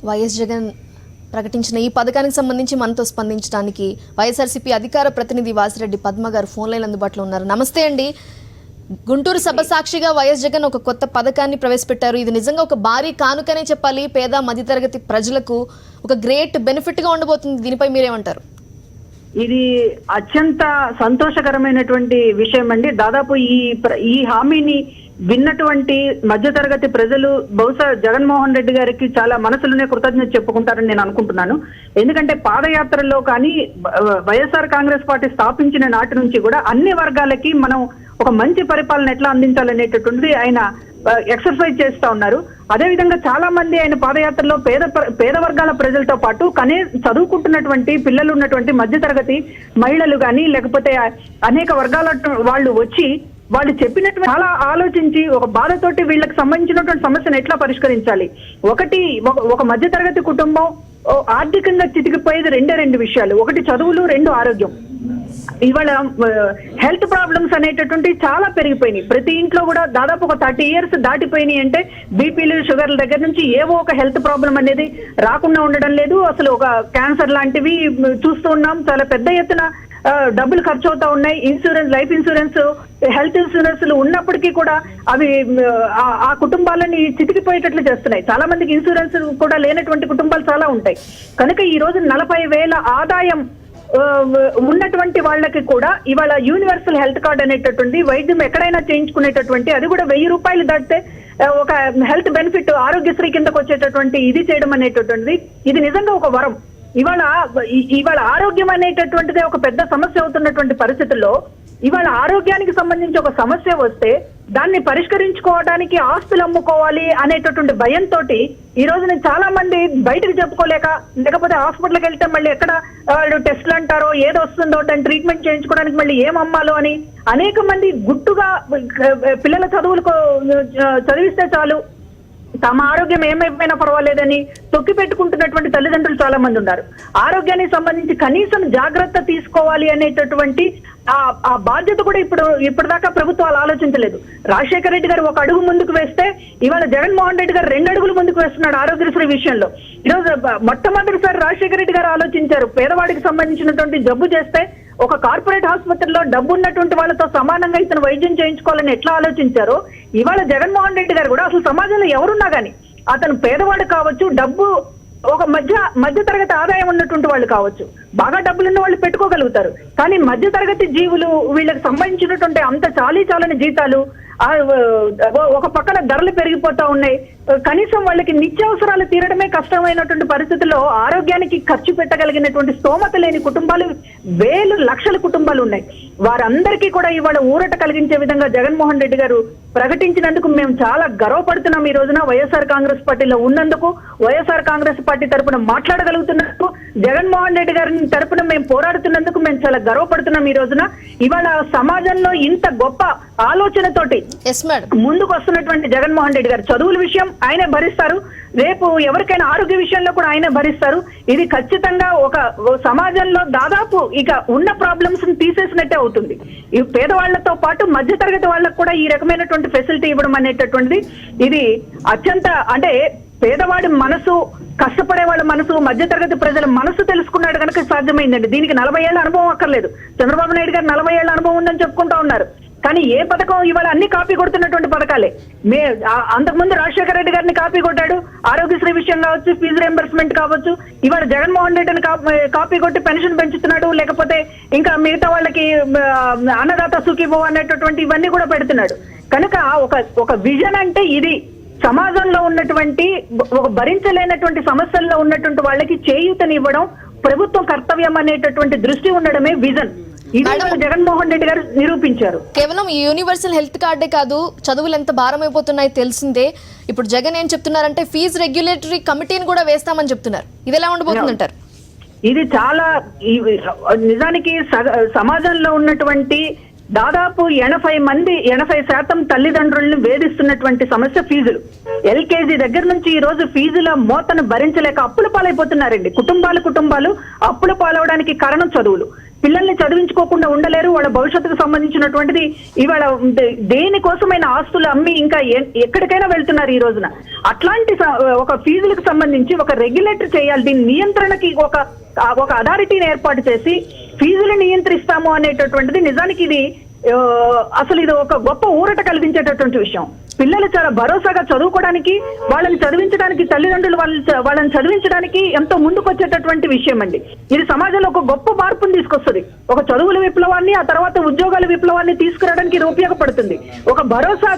YS Jagan ప్రకటించిన ఈ పథకానికి సంబంధించి మనతో స్పందించడానికి వైఎస్ఆర్సీపీ అధికార ప్రతినిధి వాసిరెడ్డి పద్మ గారు ఫోన్ లైన్ అందుబాటులో ఉన్నారు. నమస్తే అండి. గుంటూరు సభ సాక్షిగా వైఎస్ జగన్ ఒక కొత్త పథకాన్ని ప్రవేశపెట్టారు. ఇది నిజంగా ఒక భారీ కానుకనే చెప్పాలి. పేద మధ్యతరగతి ప్రజలకు ఒక గ్రేట్ బెనిఫిట్ గా ఉండబోతుంది. దీనిపై మీరేమంటారు? ఇది అత్యంత సంతోషకరమైనటువంటి విషయం అండి. దాదాపు ఈ హామీని విన్నటువంటి మధ్యతరగతి ప్రజలు బహుశా జగన్మోహన్ రెడ్డి గారికి చాలా మనసులోనే కృతజ్ఞత చెప్పుకుంటారని నేను అనుకుంటున్నాను. ఎందుకంటే పాదయాత్రలో కానీ వైఎస్ఆర్ కాంగ్రెస్ పార్టీ స్థాపించిన నాటి నుంచి కూడా అన్ని వర్గాలకి మనం ఒక మంచి పరిపాలన ఎట్లా అందించాలనేటటువంటిది ఆయన ఎక్సర్సైజ్ చేస్తా ఉన్నారు. అదేవిధంగా చాలా మంది ఆయన పాదయాత్రలో పేద వర్గాల ప్రజలతో పాటు చదువుకుంటున్నటువంటి పిల్లలు ఉన్నటువంటి మధ్యతరగతి మహిళలు కానీ లేకపోతే అనేక వర్గాల వాళ్ళు వచ్చి వాళ్ళు చెప్పినట్టు చాలా ఆలోచించి ఒక బాధతోటి వీళ్ళకి సంబంధించినటువంటి సమస్యను ఎట్లా పరిష్కరించాలి. ఒక మధ్యతరగతి కుటుంబం ఆర్థికంగా చితికిపోయేది రెండు విషయాలు. ఒకటి చదువులు, రెండు ఆరోగ్యం. ఇవాళ హెల్త్ ప్రాబ్లమ్స్ అనేటటువంటి చాలా పెరిగిపోయినాయి. ప్రతి ఇంట్లో కూడా దాదాపు ఒక 30 years దాటిపోయినాయి అంటే బీపీలు, షుగర్ల దగ్గర నుంచి ఏవో ఒక హెల్త్ ప్రాబ్లం అనేది రాకుండా ఉండడం లేదు. అసలు ఒక క్యాన్సర్ లాంటివి చూస్తూ ఉన్నాం. చాలా పెద్ద ఎత్తున డబ్బులు ఖర్చు అవుతా ఉన్నాయి. ఇన్సూరెన్స్, లైఫ్ ఇన్సూరెన్స్, హెల్త్ ఇన్సూరెన్స్లు ఉన్నప్పటికీ కూడా అవి ఆ కుటుంబాలని చితికిపోయేటట్లు చేస్తున్నాయి. చాలా మందికి ఇన్సూరెన్స్ కూడా లేనటువంటి కుటుంబాలు చాలా ఉంటాయి. కనుక ఈ రోజు 40,000 ఆదాయం ఉన్నటువంటి వాళ్ళకి కూడా ఇవాళ యూనివర్సల్ హెల్త్ కార్డ్ అనేటటువంటి వైద్యం ఎక్కడైనా చేయించుకునేటటువంటి, అది కూడా 1000 రూపాయలు దాటితే ఒక హెల్త్ బెనిఫిట్ ఆరోగ్యశ్రీ కిందకు వచ్చేటటువంటి ఇది చేయడం అనేటటువంటిది ఇది నిజంగా ఒక వరం. ఇవాళ ఆరోగ్యం అనేటటువంటిది ఒక పెద్ద సమస్య అవుతున్నటువంటి పరిస్థితుల్లో ఇవాళ ఆరోగ్యానికి సంబంధించి ఒక సమస్య వస్తే దాన్ని పరిష్కరించుకోవడానికి ఆస్తులు అమ్ముకోవాలి అనేటటువంటి భయంతో ఈ రోజున చాలా మంది బయటకు చెప్పుకోలేక, లేకపోతే హాస్పిటల్కి వెళ్తే మళ్ళీ ఎక్కడ వాళ్ళు టెస్ట్లు అంటారో ఏదో వస్తుందో దాన్ని ట్రీట్మెంట్ చేయించుకోవడానికి మళ్ళీ ఏం అమ్మాలో అని అనేక మంది గుట్టుగా పిల్లల చదువులకు చదివిస్తే చాలు, తమ ఆరోగ్యం ఏమైపోయినా పర్వాలేదని తొక్కి పెట్టుకుంటున్నటువంటి తల్లిదండ్రులు చాలా మంది ఉన్నారు. ఆరోగ్యానికి సంబంధించి కనీసం జాగ్రత్త తీసుకోవాలి అనేటటువంటి ఆ బాధ్యత కూడా ఇప్పటిదాకా ప్రభుత్వాలు ఆలోచించలేదు. రాజశేఖర రెడ్డి గారు ఒక అడుగు ముందుకు వేస్తే ఇవాళ జగన్మోహన్ రెడ్డి గారు 2 అడుగులు ముందుకు వేస్తున్నాడు ఆరోగ్యశ్రీ విషయంలో. ఈరోజు మొట్టమొదటిసారి రాజశేఖర రెడ్డి గారు ఆలోచించారు. పేదవాడికి సంబంధించినటువంటి జబ్బు చేస్తే ఒక కార్పొరేట్ ఆసుపత్రిలో డబ్బు ఉన్నటువంటి వాళ్ళతో సమానంగా ఇతను వైద్యం చేయించుకోవాలని ఎట్లా ఆలోచించారో ఇవాళ జగన్మోహన్ రెడ్డి గారు కూడా అసలు సమాజంలో ఎవరున్నా కానీ అతను పేదవాడు కావచ్చు, డబ్బు ఒక మధ్యతరగతి ఆదాయం ఉన్నటువంటి వాళ్ళు కావచ్చు, బాగా డబ్బులున్న వాళ్ళు పెట్టుకోగలుగుతారు. కానీ మధ్యతరగతి జీవులు వీళ్ళకి సంబంధించినటువంటి అంత చాలని జీతాలు, ఒక పక్కన ధరలు పెరిగిపోతా ఉన్నాయి. కనీసం వాళ్ళకి నిత్యావసరాలు తీరడమే కష్టమైనటువంటి పరిస్థితుల్లో ఆరోగ్యానికి ఖర్చు పెట్టగలిగినటువంటి స్తోమత లేని కుటుంబాలు లక్షల కుటుంబాలు ఉన్నాయి. వారందరికీ కూడా ఇవాళ ఊరట కలిగించే విధంగా జగన్మోహన్ రెడ్డి గారు ప్రకటించినందుకు మేము చాలా గర్వపడుతున్నాం. ఈ రోజున వైఎస్ఆర్ కాంగ్రెస్ పార్టీలో ఉన్నందుకు, వైఎస్ఆర్ కాంగ్రెస్ పార్టీ తరపున మాట్లాడగలుగుతున్నందుకు, జగన్మోహన్ రెడ్డి గారి తరపున మేము పోరాడుతున్నందుకు మేము చాలా గర్వపడుతున్నాం. ఈ రోజున ఇవాళ సమాజంలో ఇంత గొప్ప ఆలోచనతోటి ముందుకు వస్తున్నటువంటి జగన్మోహన్ రెడ్డి గారు చదువుల విషయం ఆయనే భరిస్తారు, రేపు ఎవరికైనా ఆరోగ్య విషయంలో కూడా ఆయనే భరిస్తారు. ఇది ఖచ్చితంగా ఒక సమాజంలో దాదాపు ఇక ఉన్న ప్రాబ్లమ్స్ ని తీసేసినట్టే అవుతుంది. ఈ పేదవాళ్లతో పాటు మధ్యతరగతి వాళ్ళకు కూడా ఈ రకమైనటువంటి ఫెసిలిటీ ఇవ్వడం అనేటటువంటిది ఇది అత్యంత, అంటే పేదవాడి మనసు, కష్టపడే వాళ్ళ మనసు, మధ్యతరగతి ప్రజల మనసు తెలుసుకున్నాడు కనుక సాధ్యమైందండి. దీనికి 40 ఏళ్ల అనుభవం అక్కర్లేదు. చంద్రబాబు నాయుడు గారు 40 ఏళ్ల అనుభవం ఉందని చెప్పుకుంటా ఉన్నారు. కానీ ఏ పథకం ఇవాళ అన్ని కాపీ కొడుతున్నటువంటి పథకాలే. అంతకుముందు రాజశేఖర రెడ్డి గారిని కాపీ కొట్టాడు, ఆరోగ్యశ్రీ విషయం కావచ్చు, ఫీజు రియంబర్స్మెంట్ కావచ్చు. ఇవాళ జగన్మోహన్ రెడ్డిని కాపీ కొట్టి పెన్షన్ పెంచుతున్నాడు, లేకపోతే ఇంకా మిగతా వాళ్ళకి అన్నదాత సుఖీభవ అనేటటువంటి ఇవన్నీ కూడా పెడుతున్నాడు. కనుక ఒక విజన్ అంటే ఇది సమాజంలో ఉన్నటువంటి ఒక భరించలేనటువంటి సమస్యల్లో ఉన్నటువంటి వాళ్ళకి చేయూతనివ్వడం ప్రభుత్వం కర్తవ్యం అనేటటువంటి దృష్టి ఉండడమే విజన్. జగన్మోహన్ రెడ్డి గారు నిరూపించారు. కేవలం యూనివర్సల్ హెల్త్ కార్డే కాదు, చదువులు ఎంత భారం అయిపోతున్నాయి తెలిసిందే. ఇప్పుడు జగన్ ఏం చెప్తున్నారంటే ఫీజు రెగ్యులేటరీ కమిటీని కూడా వేస్తామని చెప్తున్నారు. ఇది ఎలా ఉండబోతుందంటారు? ఇది చాలా నిజానికి సమాజంలో ఉన్నటువంటి దాదాపు 80% తల్లిదండ్రులను వేధిస్తున్నటువంటి సమస్య ఫీజులు. ఎల్కేజీ దగ్గర నుంచి ఈ రోజు ఫీజుల మోతను భరించలేక అప్పుల పాలైపోతున్నారండి. కుటుంబాలు అప్పుల పాలవడానికి కారణం చదువులు. పిల్లల్ని చదివించుకోకుండా ఉండలేరు. వాళ్ళ భవిష్యత్తుకు సంబంధించినటువంటిది ఇవాళ దేనికోసమైన ఆస్తులు అమ్మి ఇంకా ఎక్కడికైనా వెళ్తున్నారు ఈ రోజున. అట్లాంటి ఒక ఫీజులకు సంబంధించి ఒక రెగ్యులేటర్ చేయాలి. దీని నియంత్రణకి ఒక అథారిటీని ఏర్పాటు చేసి ఫీజులు నియంత్రిస్తాము అనేటటువంటిది నిజానికి ఇది అసలు ఇది ఒక గొప్ప ఊరట కలిగించేటటువంటి విషయం. పిల్లలు చాలా భరోసాగా చదువుకోవడానికి, వాళ్ళని చదివించడానికి, తల్లిదండ్రులు వాళ్ళని చదివించడానికి ఎంతో ముందుకు వచ్చేటటువంటి విషయం అండి. ఇది సమాజంలో ఒక గొప్ప మార్పును తీసుకొస్తుంది. ఒక చదువుల విప్లవాన్ని, ఆ తర్వాత ఉద్యోగాల విప్లవాన్ని తీసుకురావడానికి ఇది ఉపయోగపడుతుంది. ఒక భరోసా,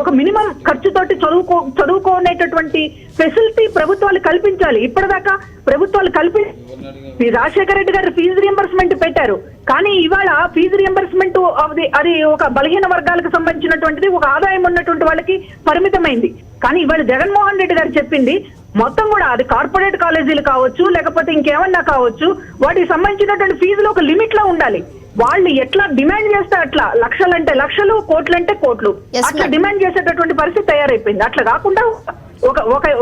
ఒక మినిమం ఖర్చుతోటి చదువుకోనేటటువంటి ఫెసిలిటీ ప్రభుత్వాలు కల్పించాలి. ఇప్పటిదాకా ప్రభుత్వాలు రాజశేఖర రెడ్డి గారు ఫీజు రియంబర్స్మెంట్ పెట్టారు, కానీ ఇవాళ ఫీజు రియంబర్స్మెంట్ అది ఒక బలహీన వర్గాలకు సంబంధించినటువంటిది, ఒక ఆదాయం ఉన్నటువంటి వాళ్ళకి పరిమితమైంది. కానీ ఇవాళ జగన్మోహన్ రెడ్డి గారు చెప్పింది మొత్తం కూడా అది కార్పొరేట్ కాలేజీలు కావచ్చు, లేకపోతే ఇంకేమన్నా కావచ్చు, వాటికి సంబంధించినటువంటి ఫీజులు ఒక లిమిట్ లో ఉండాలి. వాళ్ళు ఎట్లా డిమాండ్ చేస్తే అట్లా, లక్షలంటే లక్షలు, కోట్లంటే కోట్లు, అట్లా డిమాండ్ చేసేటటువంటి పరిస్థితి తయారైపోయింది. అట్లా కాకుండా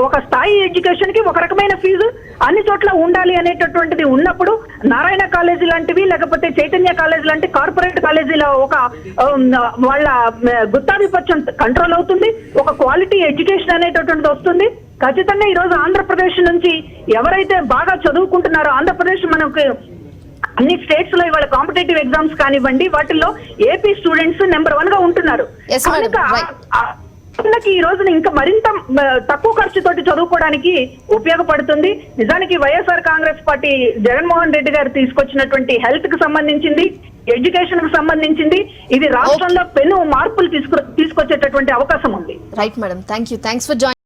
ఒక స్థాయి ఎడ్యుకేషన్ కి ఒక రకమైన ఫీజు అన్ని చోట్ల ఉండాలి అనేటటువంటిది ఉన్నప్పుడు నారాయణ కాలేజీ లాంటివి, లేకపోతే చైతన్య కాలేజీ లాంటి కార్పొరేట్ కాలేజీలో ఒక వాళ్ళ గుత్తాధిపత్యం కంట్రోల్ అవుతుంది, ఒక క్వాలిటీ ఎడ్యుకేషన్ అనేటటువంటిది వస్తుంది. ఖచ్చితంగా ఈ రోజు ఆంధ్రప్రదేశ్ నుంచి ఎవరైతే బాగా చదువుకుంటున్నారో, ఆంధ్రప్రదేశ్ మనకు అన్ని స్టేట్స్ లో ఇవాళ కాంపిటేటివ్ ఎగ్జామ్స్ కానివ్వండి, వాటిల్లో ఏపీ స్టూడెంట్స్ నెంబర్ 1 గా ఉంటున్నారు. ఈ రోజున ఇంకా మరింత తక్కువ ఖర్చుతోటి చదువుకోవడానికి ఉపయోగపడుతుంది. నిజానికి వైఎస్ఆర్ కాంగ్రెస్ పార్టీ జగన్మోహన్ రెడ్డి గారు తీసుకొచ్చినటువంటి హెల్త్ కి సంబంధించింది, ఎడ్యుకేషన్ కు సంబంధించింది, ఇది రాష్ట్రంలో పెను మార్పులు తీసుకొచ్చేటటువంటి అవకాశం ఉంది. Right madam, thanks for joining.